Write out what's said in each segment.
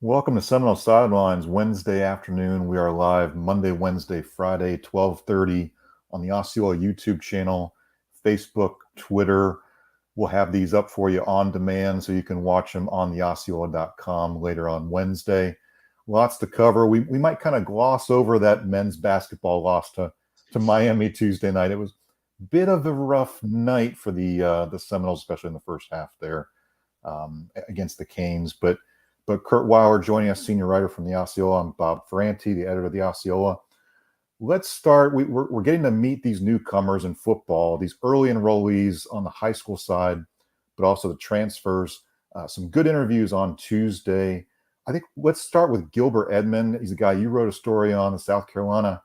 Welcome to Seminole Sidelines Wednesday afternoon. We are live Monday, Wednesday, Friday, 12:30 on the Osceola YouTube channel, Facebook, Twitter. We'll have these up for you on demand so you can watch them on the Osceola.com later on Wednesday. Lots to cover. We might kind of gloss over that men's basketball loss to Miami Tuesday night. It was a bit of a rough night for the Seminoles, especially in the first half there against the Canes. But Curt Weiler joining us, senior writer from the Osceola. I'm Bob Ferrante, the editor of the Osceola. Let's start. We're getting to meet these newcomers in football, these early enrollees on the high school side, but also the transfers. Some good interviews on Tuesday. I think let's start with Gilbert Edmond. He's a guy you wrote a story on, the South Carolina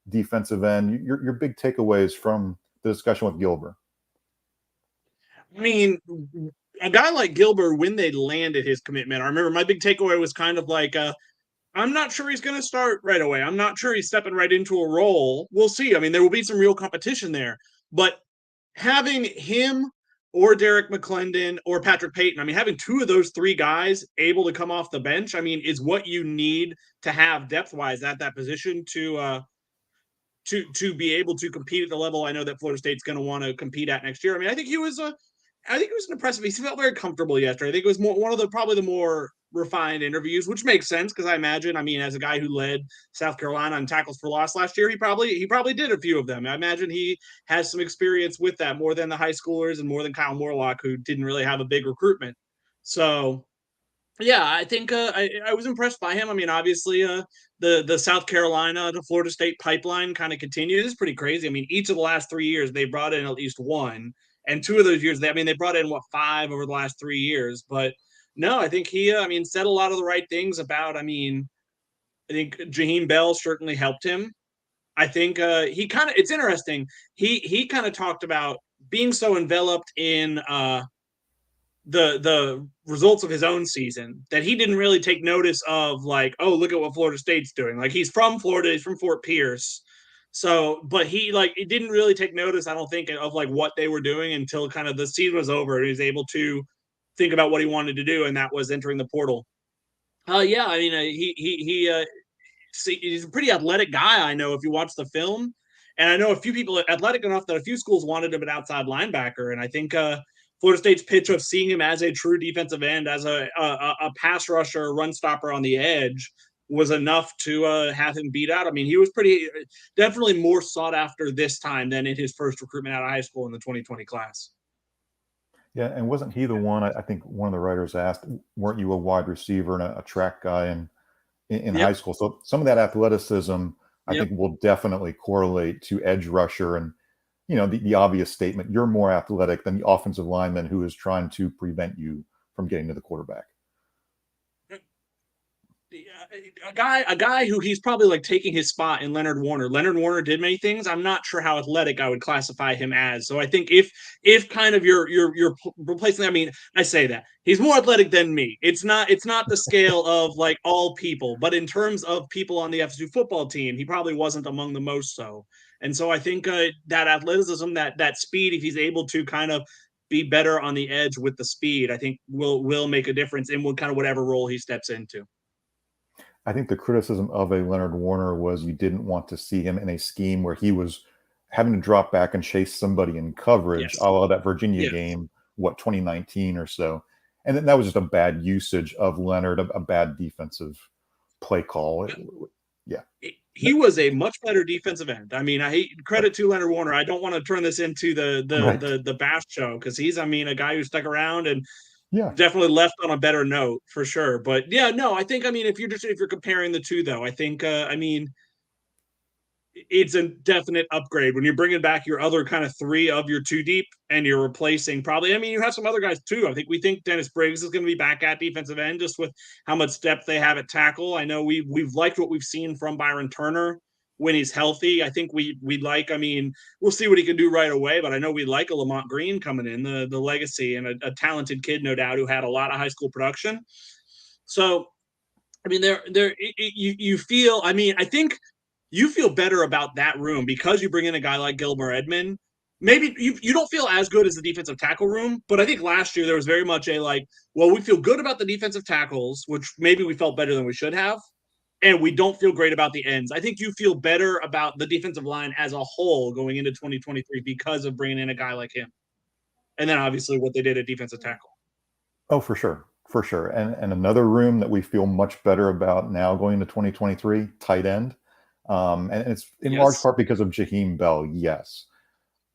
defensive end. Your big takeaways from the discussion with Gilbert. I mean, a guy like Gilbert, when they landed his commitment, I remember my big takeaway was kind of like, I'm not sure he's going to start right away. I'm not sure he's stepping right into a role. We'll see. I mean, there will be some real competition there. But having him or Derek McClendon or Patrick Payton, I mean, having two of those three guys able to come off the bench, I mean, is what you need to have depth-wise at that position to be able to compete at the level I know that Florida State's going to want to compete at next year. I mean, I think it was an impressive. He felt very comfortable yesterday. I think it was one of the probably the more refined interviews, which makes sense because I imagine, I mean, as a guy who led South Carolina in tackles for loss last year, he probably did a few of them. I imagine he has some experience with that more than the high schoolers and more than Kyle Morlock, who didn't really have a big recruitment. So yeah, I think I was impressed by him. I mean, obviously, the South Carolina to Florida State pipeline kind of continues. It's pretty crazy. I mean, each of the last 3 years they brought in at least one, and two of those years they brought in what, five over the last 3 years. But no, I think he I mean said a lot of the right things about. I mean, I think Jaheim Bell certainly helped him. I think he kind of it's interesting. He kind of talked about being so enveloped in the results of his own season that he didn't really take notice of, like, oh, look at what Florida State's doing. Like, he's from Florida, he's from Fort Pierce. So, but he, like, it didn't really take notice, I don't think, of like what they were doing until kind of the season was over and he was able to think about what he wanted to do, and that was entering the portal. Yeah, I mean, he's a pretty athletic guy. I know if you watch the film, and I know a few people athletic enough that a few schools wanted him at outside linebacker, and I think Florida State's pitch of seeing him as a true defensive end, as a pass rusher, run stopper on the edge, was enough to have him beat out. I mean, he was pretty definitely more sought after this time than in his first recruitment out of high school in the 2020 class. Yeah, and wasn't he the one? I think one of the writers asked, "Weren't you a wide receiver and a track guy in high Yep. school?" So some of that athleticism, I Yep. think, will definitely correlate to edge rusher and the obvious statement: you're more athletic than the offensive lineman who is trying to prevent you from getting to the quarterback. A guy who he's probably like taking his spot in Leonard Warner. Leonard Warner did many things. I'm not sure how athletic I would classify him as. So I think if kind of you're replacing, I mean, I say that he's more athletic than me. It's not the scale of like all people, but in terms of people on the FSU football team, he probably wasn't among the most so. And so I think that athleticism, that speed, if he's able to kind of be better on the edge with the speed, I think will make a difference in what kind of whatever role he steps into. I think the criticism of a Leonard Warner was you didn't want to see him in a scheme where he was having to drop back and chase somebody in coverage, Yes. a la that Virginia Yes. game, 2019 or so. And then that was just a bad usage of Leonard, a bad defensive play call. Yeah. He was a much better defensive end. I mean, I hate Right. credit to Leonard Warner. I don't want to turn this into the the Right. the the bash show because he's, I mean, a guy who stuck around and Yeah. definitely left on a better note for sure. But yeah, no, I think, I mean, if you're comparing the two though, I think I mean, it's a definite upgrade when you're bringing back your other kind of three of your two deep and you're replacing probably. I mean, you have some other guys too. I think we think Dennis Briggs is going to be back at defensive end just with how much depth they have at tackle. I know we've liked what we've seen from Byron Turner when he's healthy. I think we like. I mean, we'll see what he can do right away, but I know we like a Lamont Green coming in, the legacy, and a talented kid, no doubt, who had a lot of high school production. So I mean, you feel. I mean, I think you feel better about that room because you bring in a guy like Gilbert Edmond maybe you don't feel as good as the defensive tackle room, but I think last year there was very much a like, well, we feel good about the defensive tackles, which maybe we felt better than we should have, and we don't feel great about the ends. I think you feel better about the defensive line as a whole going into 2023 because of bringing in a guy like him. And then obviously what they did at defensive tackle. Oh, for sure. For sure. And another room that we feel much better about now going into 2023, tight end. And it's in large Yes. part because of Jaheim Bell. Yes.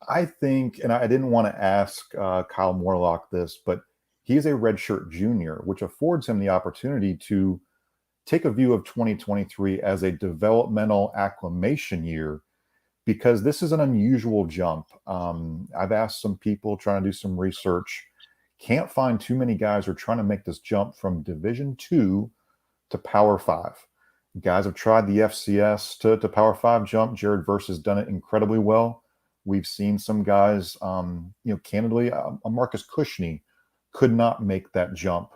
I think, and I didn't want to ask Kyle Morlock this, but he is a redshirt junior, which affords him the opportunity to take a view of 2023 as a developmental acclimation year because this is an unusual jump. I've asked some people trying to do some research. Can't find too many guys who are trying to make this jump from Division II to Power 5. Guys have tried the FCS to Power 5 jump. Jared Verse has done it incredibly well. We've seen some guys, candidly, a Marcus Cushney could not make that jump.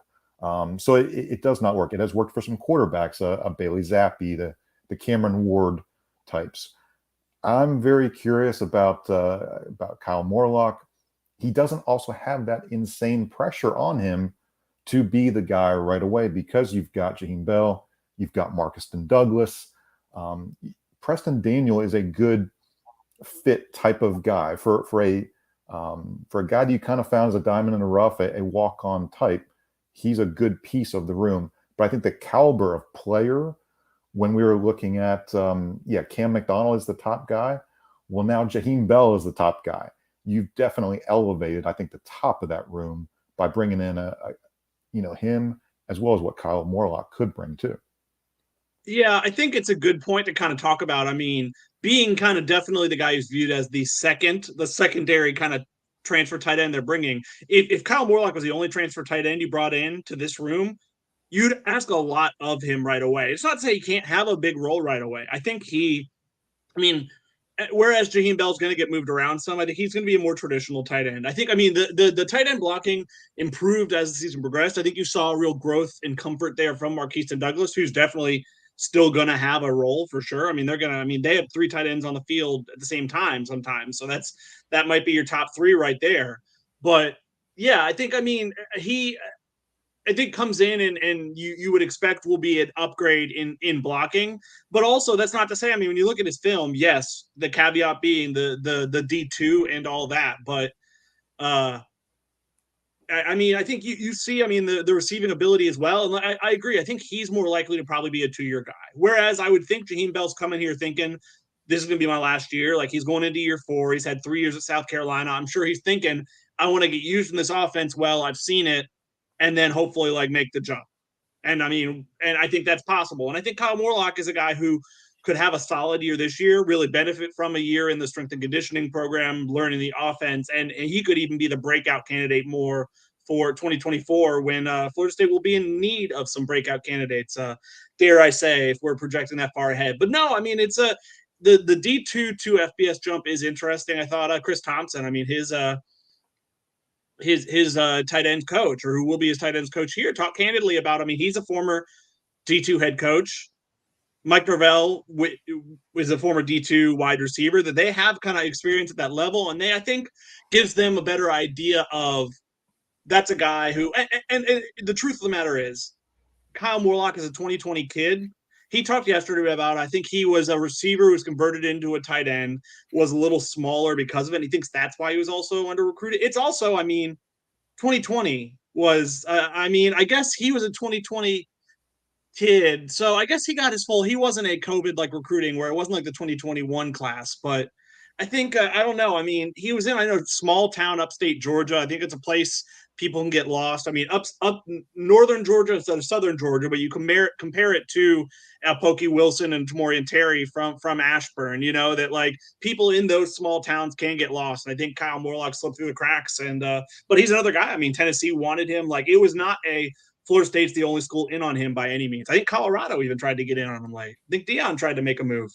So it does not work. It has worked for some quarterbacks, a Bailey Zappi, the Cameron Ward types. I'm very curious about Kyle Morlock. He doesn't also have that insane pressure on him to be the guy right away because you've got Jaheim Bell, you've got Marcuston Douglas. Preston Daniel is a good fit type of guy for a guy that you kind of found as a diamond in the rough, a walk-on type. He's a good piece of the room. But I think the caliber of player, when we were looking at, Cam McDonald is the top guy. Well, now Jaheim Bell is the top guy. You've definitely elevated, I think, the top of that room by bringing in him as well as what Kyle Morlock could bring too. Yeah, I think it's a good point to kind of talk about. I mean, being kind of definitely the guy who's viewed as the secondary kind of transfer tight end they're bringing. If Kyle Morlock was the only transfer tight end you brought in to this room, you'd ask a lot of him right away. It's not to say he can't have a big role right away. I think whereas Jaheim Bell's going to get moved around some, I think he's going to be a more traditional tight end. I think, the tight end blocking improved as the season progressed. I think you saw real growth and comfort there from Marqueston Douglas, who's definitely still going to have a role for sure. They have 3 tight ends on the field at the same time sometimes. So that might be your top 3 right there. But yeah, I think comes in and you would expect will be an upgrade in blocking, but also that's not to say. When you look at his film, yes, the caveat being the D2 and all that, but I think you see, the receiving ability as well, and I agree. I think he's more likely to probably be a 2-year guy, whereas I would think Jaheim Bell's coming here thinking this is going to be my last year. Like he's going into year 4. He's had 3 years at South Carolina. I'm sure he's thinking I want to get used in this offense. Well, I've seen it. And then hopefully like make the jump. And I think that's possible. And I think Kyle Morlock is a guy who could have a solid year this year, really benefit from a year in the strength and conditioning program, learning the offense. And he could even be the breakout candidate more for 2024 when Florida State will be in need of some breakout candidates, dare I say, if we're projecting that far ahead. But no, the D2 to FBS jump is interesting. I thought Chris Thompson, his tight end coach, or who will be his tight ends coach here, talk candidly about. He's a former D2 head coach. Mike Norvell was a former D2 wide receiver, that they have kind of experience at that level, and I think gives them a better idea of that's a guy who. And the truth of the matter is, Kyle Morlock is a 2020 kid. He talked yesterday about, I think he was a receiver who was converted into a tight end, was a little smaller because of it. And he thinks that's why he was also under recruited. It's also, 2020 was, I guess he was a 2020 kid. So I guess he got his he wasn't a COVID like recruiting where it wasn't like the 2021 class, but I think, I don't know. He was in, I know, small town, upstate Georgia. I think it's a place people can get lost. Up northern Georgia instead of southern Georgia, but you compare it to Pokey Wilson and Tamorian Terry from Ashburn, that like people in those small towns can get lost. And I think Kyle Morlock slipped through the cracks. But he's another guy. Tennessee wanted him. Like it was not a Florida State's the only school in on him by any means. I think Colorado even tried to get in on him late. I think Deion tried to make a move.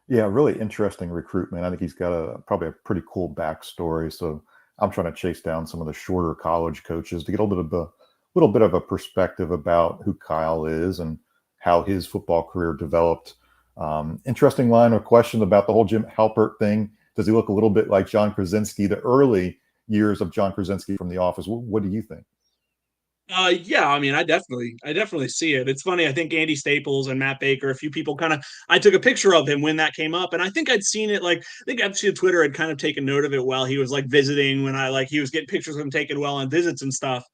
Yeah, really interesting recruitment. I think he's got probably a pretty cool backstory. So I'm trying to chase down some of the shorter college coaches to get a little bit of a perspective about who Kyle is and how his football career developed. Interesting line of question about the whole Jim Halpert thing. Does he look a little bit like John Krasinski, the early years of John Krasinski from The Office? What do you think? Yeah, I mean, I definitely see it. It's funny. I think Andy Staples and Matt Baker, a few people kind of, I took a picture of him when that came up, and I think I'd seen it. Like, I think FSU Twitter had kind of taken note of it while he was like visiting. When I like he was getting pictures of him taken while on visits and stuff.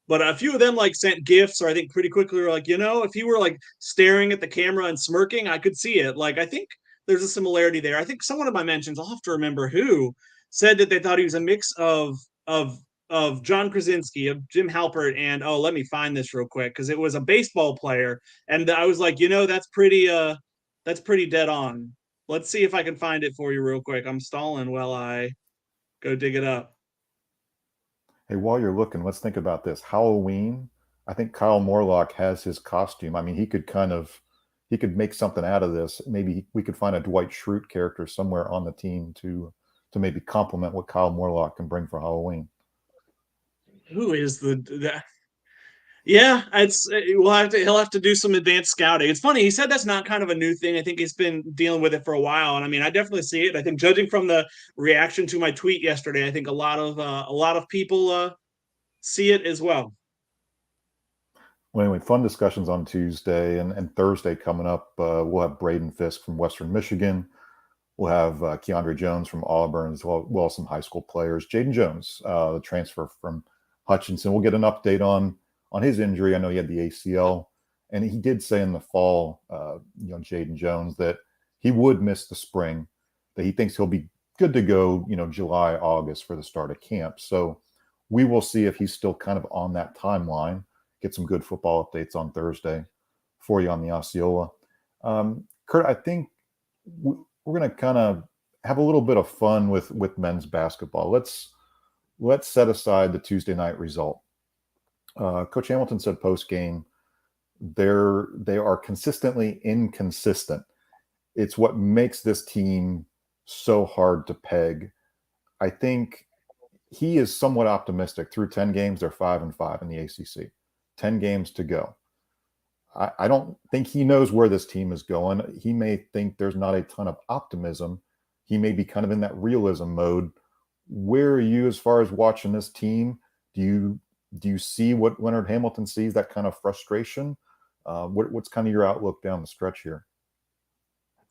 But a few of them like sent gifts, or I think pretty quickly were like, if he were like staring at the camera and smirking, I could see it. Like, I think there's a similarity there. I think someone of my mentions, I'll have to remember who, said that they thought he was a mix of of John Krasinski, of Jim Halpert, and let me find this real quick because it was a baseball player, and I was like, that's pretty dead on. Let's see if I can find it for you real quick. I'm stalling while I go dig it up. Hey, while you're looking, let's think about this. Halloween, I think Kyle Morlock has his costume. I mean, he could make something out of this. Maybe we could find a Dwight Schrute character somewhere on the team to maybe complement what Kyle Morlock can bring for Halloween. Who is the yeah, it's he'll have to do some advanced scouting. It's funny, he said that's not kind of a new thing. I think he's been dealing with it for a while, and I mean, I definitely see it. I think judging from the reaction to my tweet yesterday, I think a lot of people see it as well. Well, anyway, fun discussions on Tuesday and Thursday coming up. We'll have Braden Fisk from Western Michigan. We'll have Keandre Jones from Auburn, as well as some high school players. Jaden Jones, the transfer from Hutchinson. We'll get an update on his injury. I know he had the ACL, and he did say in the fall, Jaden Jones, that he would miss the spring, that he thinks he'll be good to go, July, August for the start of camp. So we will see if he's still kind of on that timeline. Get some good football updates on Thursday for you on the Osceola. Curt, I think we're going to kind of have a little bit of fun with men's basketball. Let's set aside the Tuesday night result. Coach Hamilton said post game, they are consistently inconsistent. It's what makes this team so hard to peg. I think he is somewhat optimistic. Through 10 games, they're 5-5 in the ACC. 10 games to go. I don't think he knows where this team is going. He may think there's not a ton of optimism. He may be kind of in that realism mode. Where are you as far as watching this team? Do you see what Leonard Hamilton sees, that kind of frustration? What's kind of your outlook down the stretch here?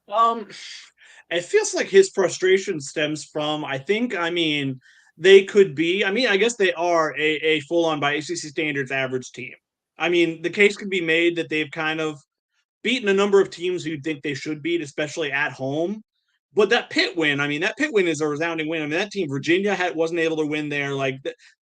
It feels like his frustration stems from, they could be, I guess they are a full-on by ACC standards average team. I mean, the case could be made that they've kind of beaten a number of teams who think they should beat, especially at home. But that Pitt win is a resounding win. I mean, that team, Virginia, wasn't able to win there. Like,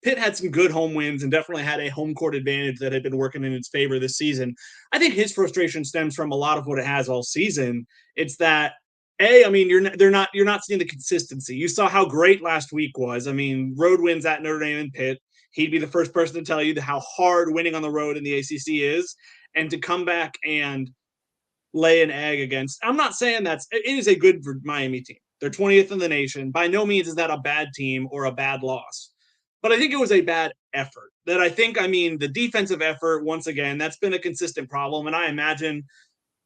Pitt had some good home wins and definitely had a home court advantage that had been working in its favor this season. I think his frustration stems from a lot of what it has all season. It's that you're not seeing the consistency. You saw how great last week was. I mean, road wins at Notre Dame and Pitt. He'd be the first person to tell you how hard winning on the road in the ACC is, and to come back and lay an egg against. I'm not saying it is a good Miami team. They're 20th in the nation. By no means is that a bad team or a bad loss. But I think it was a bad effort. The defensive effort, once again, that's been a consistent problem. And I imagine,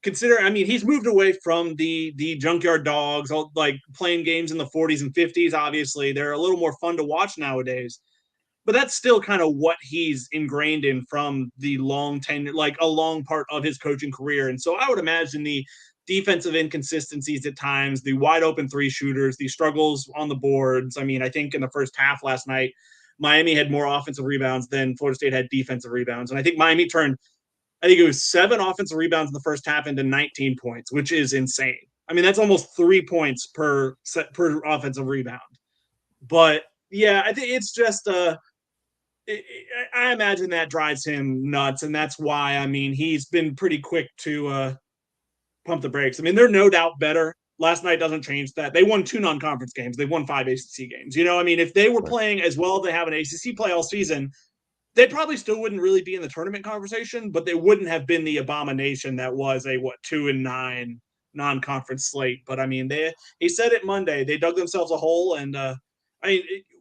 he's moved away from the junkyard dogs, like playing games in the 40s and 50s. Obviously, they're a little more fun to watch nowadays. But that's still kind of what he's ingrained in from the long tenure, like a long part of his coaching career. And so I would imagine the defensive inconsistencies at times, the wide open three shooters, the struggles on the boards. I mean, I think in the first half last night, Miami had more offensive rebounds than Florida State had defensive rebounds. And I think Miami turned, I think it was 7 offensive rebounds in the first half into 19 points, which is insane. I mean, that's almost 3 points per offensive rebound. But yeah, I think it's just I imagine that drives him nuts, and that's why, he's been pretty quick to pump the brakes. I mean, they're no doubt better. Last night doesn't change that. They won 2 non-conference games. They won 5 ACC games. If they were playing as well as they have an ACC play all season, they probably still wouldn't really be in the tournament conversation, but they wouldn't have been the abomination that was a 2-9 non-conference slate. But he said it Monday. They dug themselves a hole, and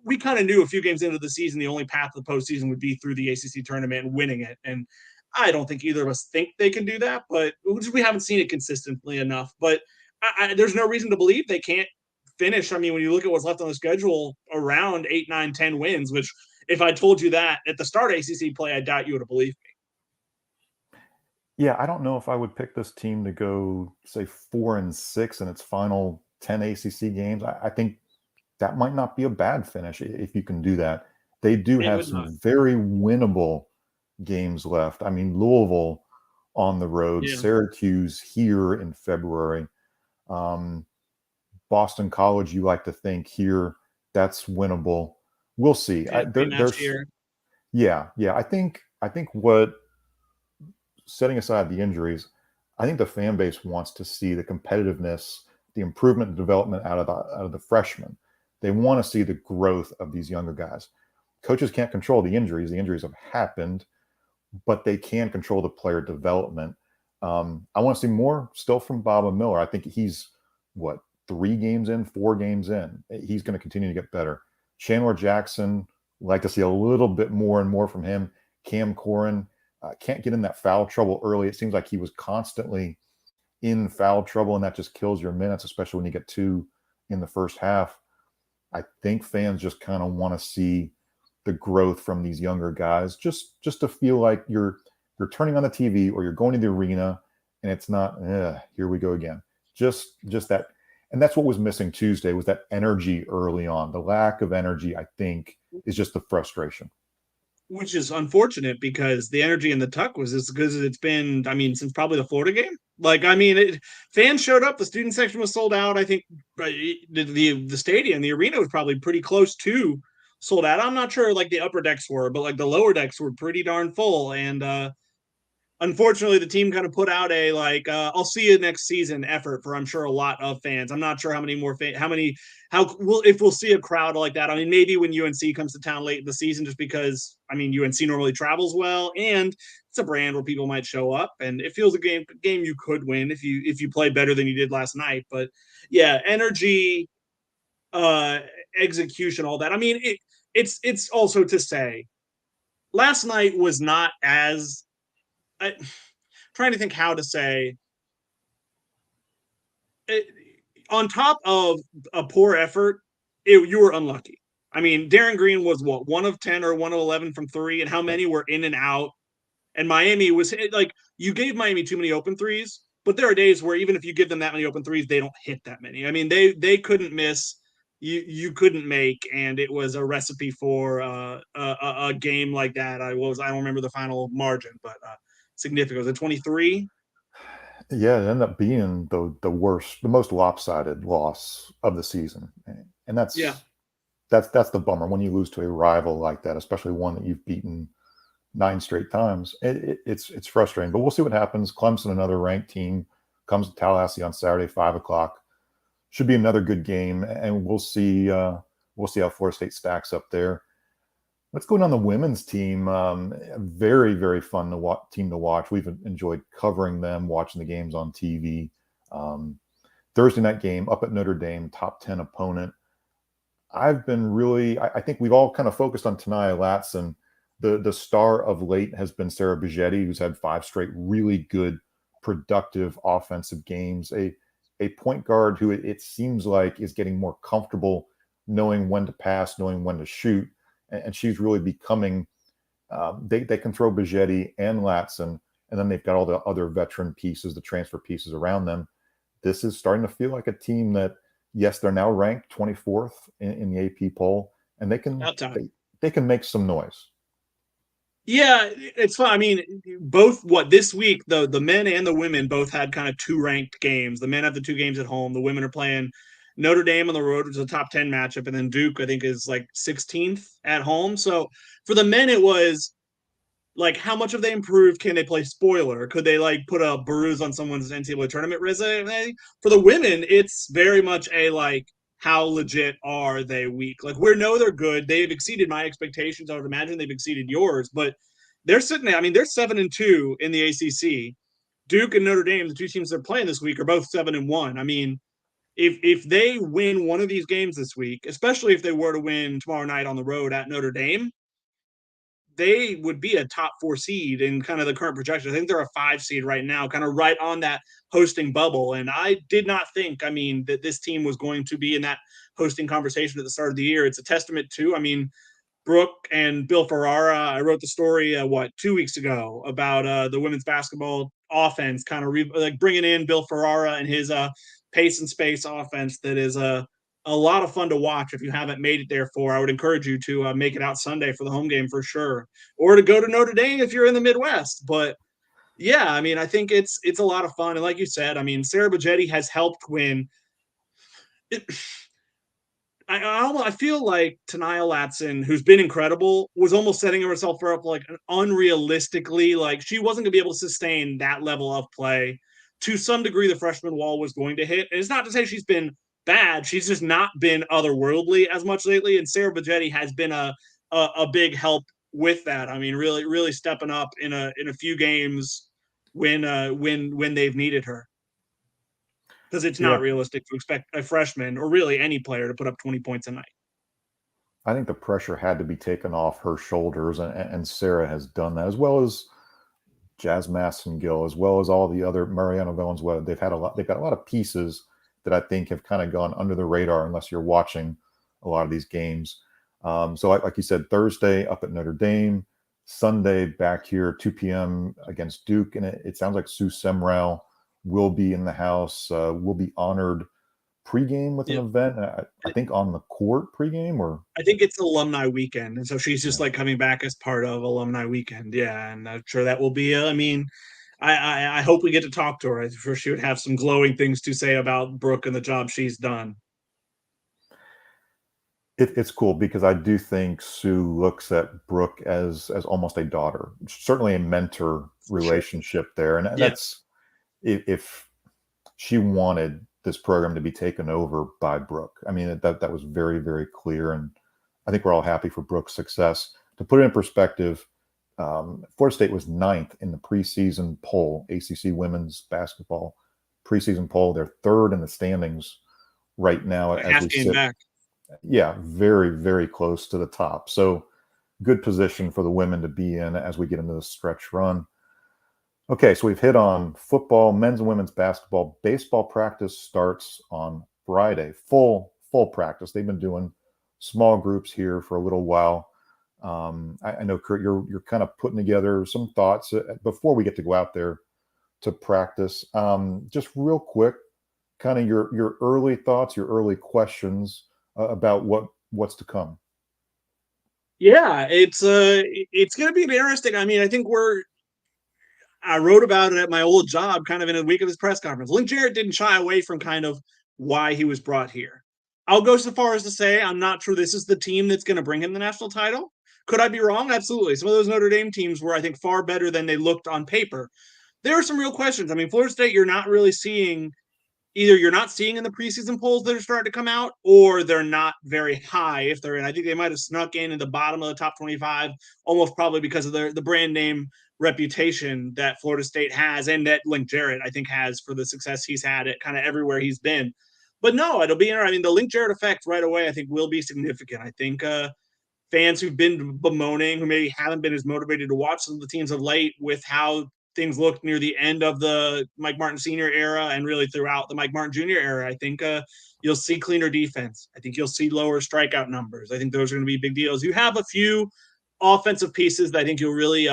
we kind of knew a few games into the season the only path to the postseason would be through the ACC tournament and winning it. And I don't think either of us think they can do that, but we haven't seen it consistently enough. But there's no reason to believe they can't finish. I mean, when you look at what's left on the schedule, around 8, 9, 10 wins, which if I told you that at the start of ACC play, I doubt you would have believed me. Yeah, I don't know if I would pick this team to go, say, 4-6 in its final 10 ACC games. I think that might not be a bad finish if you can do that. They do It have would not. some very winnable games left. I mean, Louisville on the road, Yeah. Syracuse here in February, Boston College, you like to think here, that's winnable. We'll see. Rematch here. Yeah. I think what, setting aside the injuries, I think the fan base wants to see the competitiveness, the improvement and development out of the freshmen. They want to see the growth of these younger guys. Coaches can't control the injuries. The injuries have happened, but they can control the player development. I want to see more still from Baba Miller. I think he's, 3 games in, 4 games in. He's going to continue to get better. Chandler Jackson, like to see a little bit more and more from him. Cam Corrin can't get in that foul trouble early. It seems like he was constantly in foul trouble, and that just kills your minutes, especially when you get 2 in the first half. I think fans just kind of want to see the growth from these younger guys, just to feel like you're turning on the TV or you're going to the arena and it's not, here we go again. Just that. And that's what was missing Tuesday, was that energy early on. The lack of energy, I think, is just the frustration. Which is unfortunate because the energy in the Tuck was as good as it's been, I mean, since probably the Florida game. Like, I mean, fans showed up. The student section was sold out. I think the stadium, the arena was probably pretty close to sold out. I'm not sure like the upper decks were, but like the lower decks were pretty darn full. And unfortunately, the team kind of put out a I'll see you next season effort for, I'm sure, a lot of fans. I'm not sure how many more if we'll see a crowd like that. I mean, maybe when UNC comes to town late in the season, just because I mean UNC normally travels well, and it's a brand where people might show up, and it feels a game you could win if you play better than you did last night. But yeah, energy, execution, all that. I mean, it's also to say last night was not as trying to think how to say it, on top of a poor effort, you were unlucky. I mean, Darren Green was what, 1 of 10 or 1 of 11 from 3, and how many were in and out? And Miami was like, you gave Miami too many open threes, but there are days where even if you give them that many open threes, they don't hit that many. I mean, they couldn't miss. You couldn't make, and it was a recipe for a game like that. I don't remember the final margin, but significant. Was it 23? Yeah, it ended up being the worst, the most lopsided loss of the season, and that's Yeah. that's the bummer when you lose to a rival like that, especially one that you've beaten 9 straight times. It's frustrating, but we'll see what happens. Clemson, another ranked team, comes to Tallahassee on Saturday, 5 o'clock. Should be another good game, and we'll see how Florida State stacks up there. Let's go on the women's team. Very, very fun team to watch. We've enjoyed covering them, watching the games on TV. Thursday night game up at Notre Dame, top 10 opponent. I've been really, I think we've all kind of focused on Tanaya Latson. The star of late has been Sarah Bigetti, who's had 5 straight really good, productive offensive games. A point guard who it seems like is getting more comfortable knowing when to pass, knowing when to shoot. And she's really becoming, they can throw Bigetti and Latson, and then they've got all the other veteran pieces, the transfer pieces around them. This is starting to feel like a team that, yes, they're now ranked 24th in the AP poll, and they can make some noise. Yeah, it's fun. I mean, both this week, the men and the women both had kind of 2 ranked games. The men have the 2 games at home. The women are playing Notre Dame on the road, which is a top 10 matchup, and then Duke, I think, is like 16th at home. So for the men, it was like, how much have they improved? Can they play spoiler? Could they like put a bruise on someone's NCAA tournament resume? For the women, it's very much a like, how legit are they weak? Like, we know they're good. They've exceeded my expectations. I would imagine they've exceeded yours, but they're sitting there. I mean, they're 7-2 in the ACC. Duke and Notre Dame, the 2 teams they're playing this week, are both 7-1. I mean, if they win one of these games this week, especially if they were to win tomorrow night on the road at Notre Dame, they would be a top 4 seed in kind of the current projection. I think they're a 5 seed right now, kind of right on that hosting bubble. And I did not think, I mean, that this team was going to be in that hosting conversation at the start of the year. It's a testament to, I mean, Brooke and Bill Ferrara. I wrote the story 2 weeks ago about the women's basketball offense, kind of like bringing in Bill Ferrara and his pace and space offense. That is a lot of fun to watch. If you haven't made it there I would encourage you to make it out Sunday for the home game for sure, or to go to Notre Dame if you're in the Midwest. But yeah, I mean, I think it's a lot of fun. And like you said, I mean, Sarah Buggetti has helped win. I feel like Tanaya Latson, who's been incredible, was almost setting herself up like unrealistically, like she wasn't going to be able to sustain that level of play. To some degree, the freshman wall was going to hit. And it's not to say she's been bad. She's just not been otherworldly as much lately. And Sarah Buggetti has been a big help with that. I mean, really stepping up in a few games when they've needed her, because it's Yeah, not realistic to expect a freshman or really any player to put up 20 points a night. I think the pressure had to be taken off her shoulders, and Sarah has done that, as well as Jazz Massengill, as well as all the other Mariano Valenzuela. They've got a lot of pieces that I think have kind of gone under the radar unless you're watching a lot of these games. So like you said, Thursday up at Notre Dame, Sunday back here, 2 p.m. against Duke. And it sounds like Sue Semrau will be in the house, will be honored pregame with an Yep. event. I think on the court pregame, or I think it's alumni weekend. And so she's just yeah. like coming back as part of alumni weekend. Yeah. And I'm sure that will be, I mean, I hope we get to talk to her. I'm sure she would have some glowing things to say about Brooke and the job she's done. It's cool because I do think Sue looks at Brooke as almost a daughter, certainly a mentor For sure. relationship there, and Yeah. that's if she wanted this program to be taken over by Brooke. I mean, that was very, very clear, and I think we're all happy for Brooke's success. To put it in perspective, Florida State was 9th in the preseason poll, ACC women's basketball preseason poll. They're 3rd in the standings right now A as half we game sit. back. Yeah, very, very close to the top. So good position for the women to be in as we get into the stretch run. Okay, so we've hit on football, men's and women's basketball. Baseball practice starts on Friday. Full practice. They've been doing small groups here for a little while. I know, Curt, you're kind of putting together some thoughts before we get to go out there to practice. Just real quick, kind of your early thoughts, your early questions about what's to come. Yeah, it's going to be interesting. I mean, I wrote about it at my old job, kind of in a week of this press conference. Link Jarrett didn't shy away from kind of why he was brought here. I'll go so far as to say I'm not sure this is the team that's going to bring him the national title. Could I be wrong? Absolutely. Some of those Notre Dame teams were, I think, far better than they looked on paper. There are some real questions. I mean, Florida State, you're not really seeing, either you're not seeing in the preseason polls that are starting to come out, or they're not very high if they're in. I think they might have snuck in the bottom of the top 25, almost probably because of the brand name reputation that Florida State has, and that Link Jarrett, I think, has for the success he's had at kind of everywhere he's been. But no, it'll be interesting. I mean, the Link Jarrett effect right away, I think, will be significant. I think fans who've been bemoaning, who maybe haven't been as motivated to watch some of the teams of late with how things looked near the end of the Mike Martin Sr. era and really throughout the Mike Martin Jr. era, I think you'll see cleaner defense. I think you'll see lower strikeout numbers. I think those are going to be big deals. You have a few offensive pieces that I think you'll really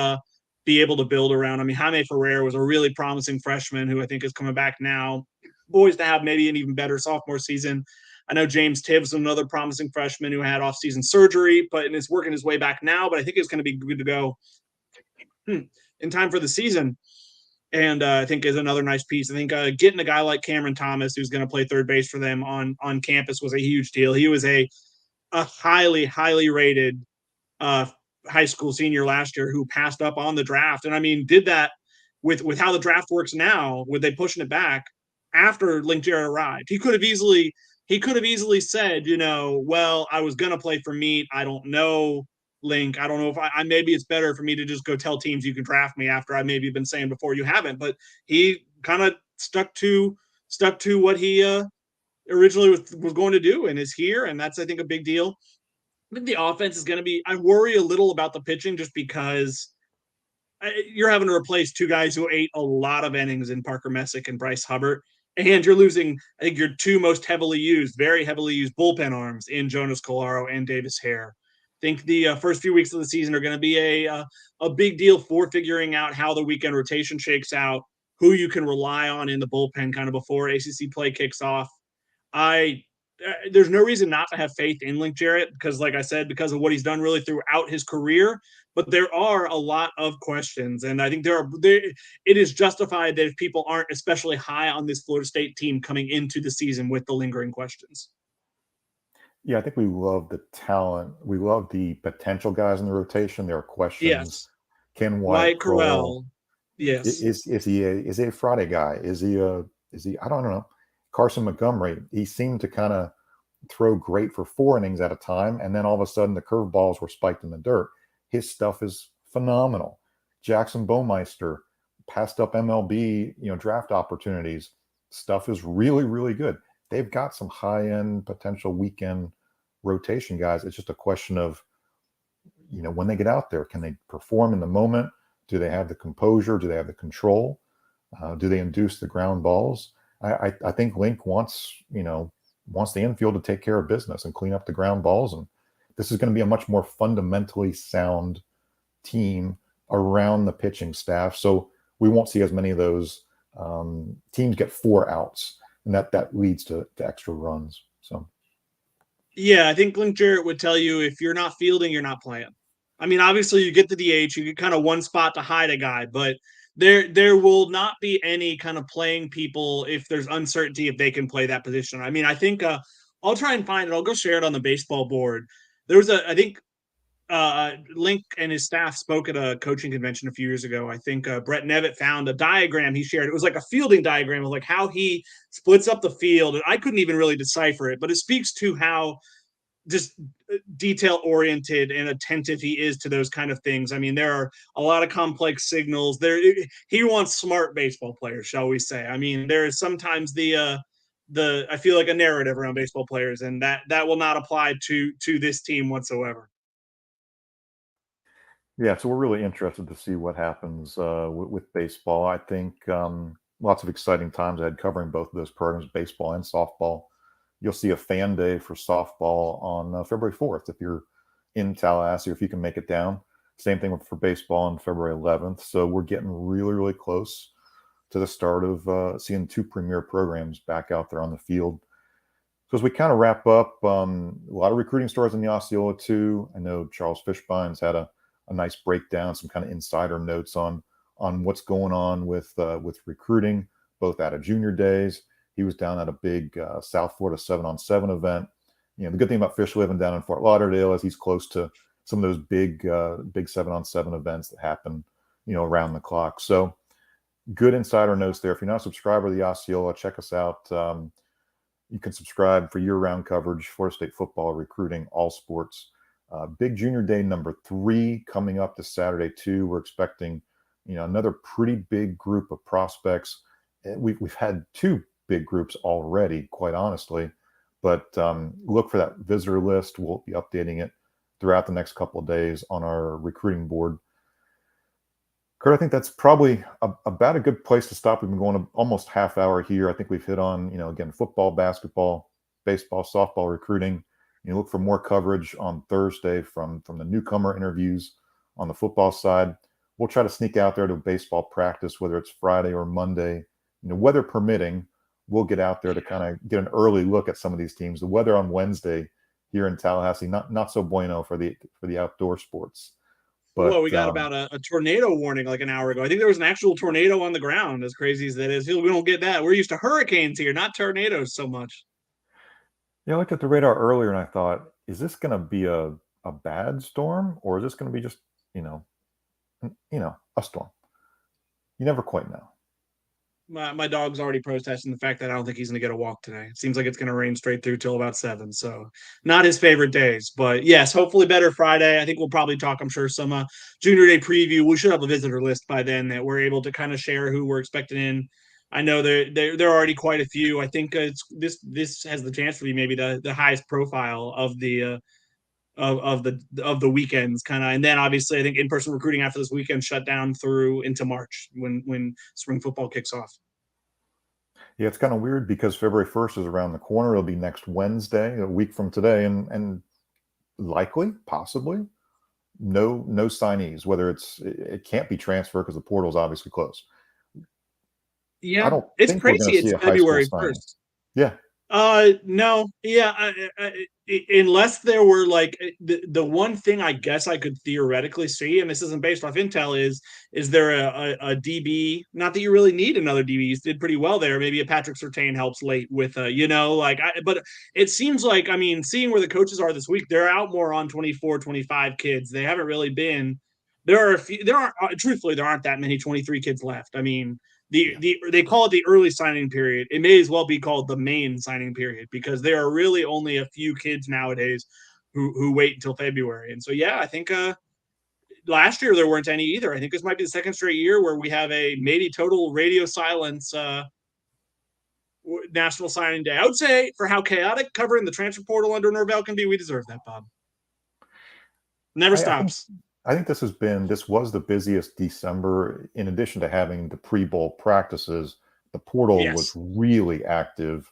be able to build around. I mean, Jaime Ferrer was a really promising freshman who I think is coming back now. Boys to have maybe an even better sophomore season. I know James Tibbs, another promising freshman who had off-season surgery, but is working his way back now. But I think it's going to be good to go in time for the season. And I think is another nice piece. I think getting a guy like Cameron Thomas, who's going to play third base for them on campus, was a huge deal. He was a highly rated high school senior last year who passed up on the draft, and I mean did that with how the draft works now, with they pushing it back after Link Jarrett arrived. He could have easily said, well, I was gonna play for Meat. I don't know, Link. I don't know if I maybe it's better for me to just go tell teams you can draft me after I maybe been saying before you haven't. But he kind of stuck to what he originally was going to do and is here, and that's I think a big deal. think the offense is going to be. I worry a little about the pitching just because you're having to replace two guys who ate a lot of innings in Parker Messick and Bryce Hubbard. And you're losing, I think, your two most heavily used, very heavily used bullpen arms in Jonas Colaro and Davis Hare. I think the first few weeks of the season are going to be a big deal for figuring out how the weekend rotation shakes out, who you can rely on in the bullpen kind of before ACC play kicks off. I there's no reason not to have faith in Link Jarrett because, like I said, because of what he's done really throughout his career. But there are a lot of questions, and I think it is justified that if people aren't especially high on this Florida State team coming into the season with the lingering questions. Yeah, I think we love the talent. We love the potential guys in the rotation. There are questions. Yes, Can Wyatt Wyatt Crowell Corral. Yes, is he a Friday guy? Is he I don't know. Carson Montgomery, he seemed to kind of throw great for 4 innings at a time, and then all of a sudden the curveballs were spiked in the dirt. His stuff is phenomenal. Jackson Baumeister passed up MLB, draft opportunities. Stuff is really, really good. They've got some high-end potential weekend rotation guys. It's just a question of, when they get out there, can they perform in the moment? Do they have the composure? Do they have the control? Do they induce the ground balls? I think Link wants the infield to take care of business and clean up the ground balls. And this is going to be a much more fundamentally sound team around the pitching staff. So we won't see as many of those teams get 4 outs, and that leads to extra runs. So, yeah, I think Link Jarrett would tell you if you're not fielding, you're not playing. I mean, obviously you get the DH, you get kind of one spot to hide a guy, but there will not be any kind of playing people if there's uncertainty if they can play that position. I mean, I think I'll try and find it. I'll go share it on the baseball board. There was I think Link and his staff spoke at a coaching convention a few years ago. I think Brett Nevitt found a diagram he shared. It was like a fielding diagram of like how he splits up the field. And I couldn't even really decipher it, but it speaks to how just detail oriented and attentive he is to those kind of things. I mean, there are a lot of complex signals there. He wants smart baseball players, shall we say. I mean, there is sometimes I feel like a narrative around baseball players, and that will not apply to this team whatsoever. yeah, so we're really interested to see what happens with baseball. I think lots of exciting times ahead covering both of those programs, baseball and softball. You'll see a fan day for softball on February 4th if you're in Tallahassee, or if you can make it down. Same thing for baseball on February 11th. So we're getting really, really close to the start of seeing 2 premier programs back out there on the field. So as we kind of wrap up, a lot of recruiting stories in the Osceola too. I know Charles Fishbine's had a nice breakdown, some kind of insider notes on what's going on with recruiting, both out of junior days. He was down at a big South Florida 7-on-7 event. The good thing about Fish living down in Fort Lauderdale is he's close to some of those big 7-on-7 events that happen, around the clock. So good insider notes there. If you're not a subscriber to the Osceola, check us out. You can subscribe for year-round coverage, Florida State football, recruiting, all sports. Big junior day number 3 coming up this Saturday too. We're expecting, another pretty big group of prospects. We've had 2 big groups already, quite honestly, but look for that visitor list. We'll be updating it throughout the next couple of days on our recruiting board. Curt, I think that's probably about a good place to stop. We've been going almost half hour here. I think we've hit on, again, football, basketball, baseball, softball recruiting. Look for more coverage on Thursday from the newcomer interviews on the football side. We'll try to sneak out there to baseball practice, whether it's Friday or Monday. Weather permitting, we'll get out there to kind of get an early look at some of these teams. The weather on Wednesday here in Tallahassee, not so bueno for the outdoor sports. But Well, we got about a tornado warning like an hour ago. I think there was an actual tornado on the ground, as crazy as that is. We don't get that. We're used to hurricanes here, not tornadoes so much. I looked at the radar earlier and I thought, is this going to be a bad storm, or is this going to be just, a storm? You never quite know. My dog's already protesting the fact that I don't think he's going to get a walk today. It seems like it's going to rain straight through till about 7. So not his favorite days, but yes, hopefully better Friday. I think we'll probably talk, I'm sure, some junior day preview. We should have a visitor list by then that we're able to kind of share who we're expecting in. I know there are already quite a few. I think this has the chance to be maybe the highest profile of the of the weekends kind of, and then obviously I think in-person recruiting after this weekend shut down through into March when spring football kicks off. Yeah, it's kind of weird because February 1st is around the corner. It'll be next Wednesday, a week from today, and likely, possibly, no signees. Whether it can't be transfer because the portal is obviously closed. I Yeah, don't it's think we're going to crazy. see It's a high school February signing. 1st. Yeah, No, yeah, unless there were like the one thing I guess I could theoretically see, and this isn't based off intel, is there a DB? Not that you really need another DB. You did pretty well there. Maybe a Patrick Surtain helps late with but it seems like, I mean, seeing where the coaches are this week, they're out more on 24, 25 kids. They haven't really been. There are a few. There aren't truthfully there aren't that many 23 kids left. I mean, they call it the early signing period. It may as well be called the main signing period because there are really only a few kids nowadays who wait until February. And so yeah, I think last year there weren't any either. I think this might be the second straight year where we have a maybe total radio silence national signing day. I would say for how chaotic covering the transfer portal under Norvell can be, we deserve that, Bob. Never stops. I think this was the busiest December. In addition to having the pre-bowl practices, the portal was really active,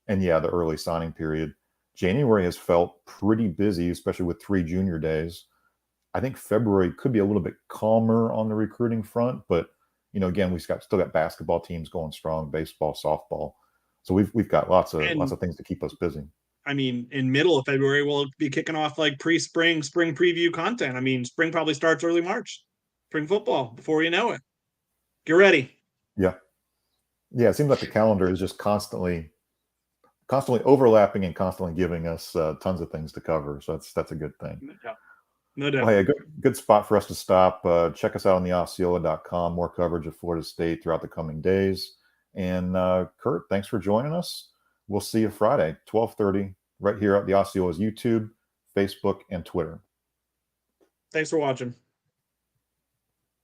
and yeah, the early signing period. January has felt pretty busy, especially with 3 junior days. I think February could be a little bit calmer on the recruiting front, but again, still got basketball teams going strong, baseball, softball, so we've got lots of things to keep us busy. I mean, in middle of February, we'll be kicking off like spring preview content. I mean, spring probably starts early March. Spring football before you know it. Get ready. Yeah. It seems like the calendar is just constantly overlapping and constantly giving us tons of things to cover. So that's a good thing. No doubt. Well, hey, a good spot for us to stop. Check us out on the Osceola.com. More coverage of Florida State throughout the coming days. And Curt, thanks for joining us. We'll see you Friday, 12:30, right here at the Osceola's YouTube, Facebook, and Twitter. Thanks for watching.